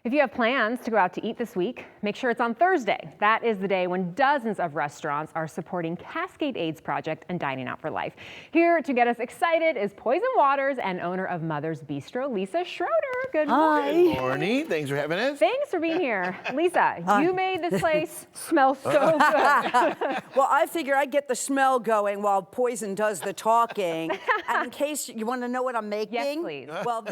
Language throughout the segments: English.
If you have plans to go out to eat this week, make sure it's on Thursday. That is the day when dozens of restaurants are supporting Cascade AIDS Project and Dining Out for Life. Here to get us excited is Poison Waters and owner of Mother's Bistro, Lisa Schroeder. Good morning. Good morning. Thanks for having us. Thanks for being here. Lisa, you made this place smell so good. Well, I figure I get the smell going while Poison does the talking. And in case you want to know what I'm making. Yes, please. Well,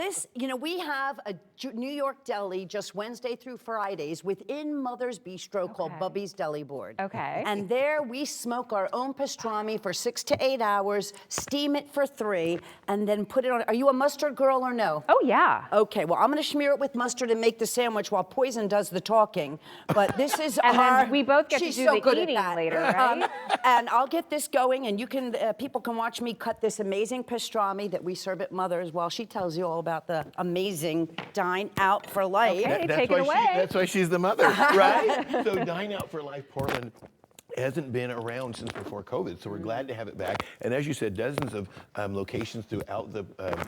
we have a New York deli just Wednesday through Fridays within Mother's Bistro called Bubby's Deli Board. Okay. And there we smoke our own pastrami for 6 to 8 hours, steam it for 3, and then put it on. Are you a mustard girl or no? Oh, yeah. Okay, well, I'm going to smear it with mustard and make the sandwich while Poison does the talking. But this is And our... then we both get to she's do so the good at eating that. later, right? And I'll get this going, and you can people can watch me cut this amazing pastrami that we serve at Mother's while she tells you all about the amazing Dine Out for Life. Okay, take it away. That's why she's the mother, right? So Dine Out for Life Portland hasn't been around since before COVID, so we're glad to have it back. And as you said, dozens of locations throughout the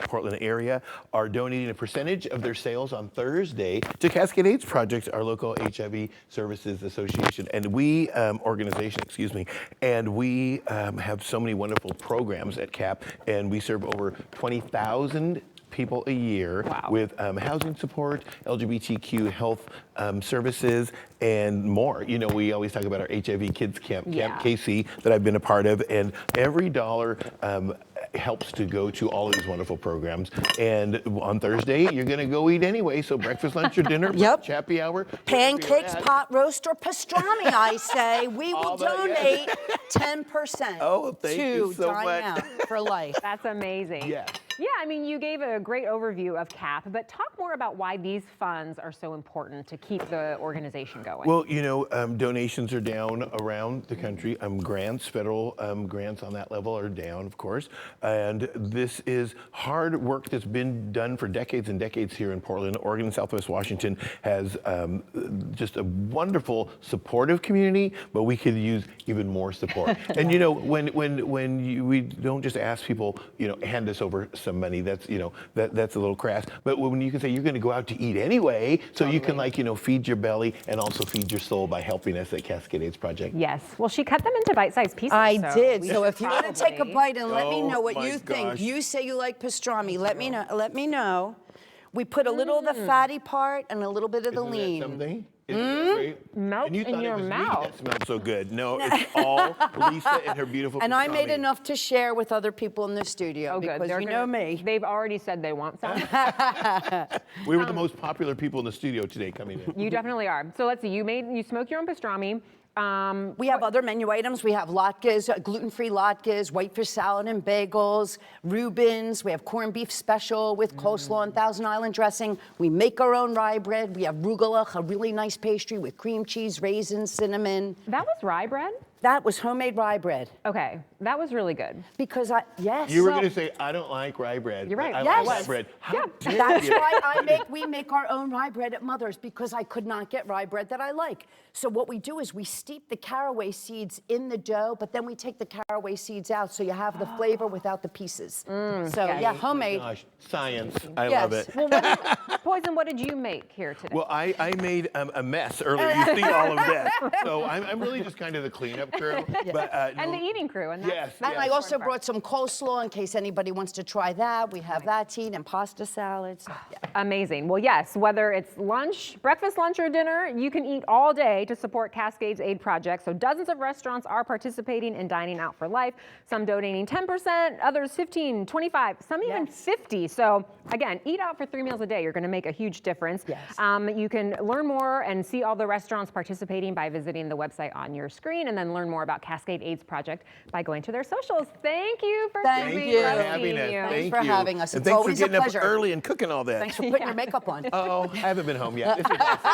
Portland area are donating a percentage of their sales on Thursday to Cascade AIDS Project, our local HIV Services Association, and we organization, excuse me. And we have so many wonderful programs at CAP, and we serve over 20,000 people a year with housing support, LGBTQ health services, and more. You know, we always talk about our HIV Kids Camp, Camp KC, that I've been a part of, and every dollar helps to go to all of these wonderful programs. And on Thursday, you're going to go eat anyway, so breakfast, lunch, or dinner, happy hour. Pancakes, pot roast, or pastrami, I say. We will donate 10% to Dine Out for Life. That's amazing. Yeah. Yeah, I mean, you gave a great overview of CAP, but talk more about why these funds are so important to keep the organization going. Well, you know, donations are down around the country. Grants, federal grants on that level are down, of course. And this is hard work that's been done for decades and decades here in Portland. Oregon and Southwest Washington has just a wonderful supportive community, but we could use even more support. And you know, we don't just ask people, you know, hand us over some money, that's, you know, that's a little crass. But when you can say you're going to go out to eat anyway, so you can, like, you know, feed your belly and also feed your soul by helping us at Cascade AIDS Project. Yes. Well, she cut them into bite-sized pieces. I so did. we So should if you want to take a bite and let me know what my you think. gosh. You say you like pastrami. Let me know. Let me know. We put a little of the fatty part and a little bit of the Isn't lean. that something? Isn't that great? Melt And you in thought it your was me mouth. that smelled so good. No, it's all Lisa and her beautiful And I made pastrami. enough to share with other people in the studio Oh, good. because you know me. They've already said they want some. We were the most popular people in the studio today coming in. You definitely are. So let's see. You smoked your own pastrami. We have other menu items. We have latkes, gluten-free latkes, white fish salad and bagels, Reubens. We have corned beef special with coleslaw and Thousand Island dressing. We make our own rye bread. We have rugelach, a really nice pastry with cream cheese, raisins, cinnamon. That was rye bread? That was homemade rye bread. Okay, that was really good. Because yes. You were going to say, I don't like rye bread. You're right. I Yes. like rye bread. How dare That's you? why we make our own rye bread at Mother's, because I could not get rye bread that I like. So what we do is we steep the caraway seeds in the dough, but then we take the caraway seeds out so you have the flavor without the pieces. So yeah, homemade. Gosh, science. I Yes. love it. Well, Poison, what did you make here today? Well, I made a mess earlier. You see all of that. So I'm really just kind of the cleanup crew. But, and no, the eating crew. And that's, Yes, that's And yes. I also brought some coleslaw in case anybody wants to try that. We have that to eat and pasta salads. Yeah. Amazing. Well, yes, whether it's lunch, breakfast, lunch, or dinner, you can eat all day to support Cascade's Aid Project. So dozens of restaurants are participating in Dining Out for Life, some donating 10%, others 15, 25, some even 50. So again, eat out for 3 meals a day. You're going to make a huge difference. Yes. You can learn more and see all the restaurants participating by visiting the website on your screen, and then learn more about Cascade AIDS Project by going to their socials. Thank you for Thank coming. you. Love for having seeing us. you. Thank for you. having us. And It's thanks always for a getting up pleasure. early and cooking all that. Thanks for putting your makeup on. Oh, I haven't been home yet. This is awesome.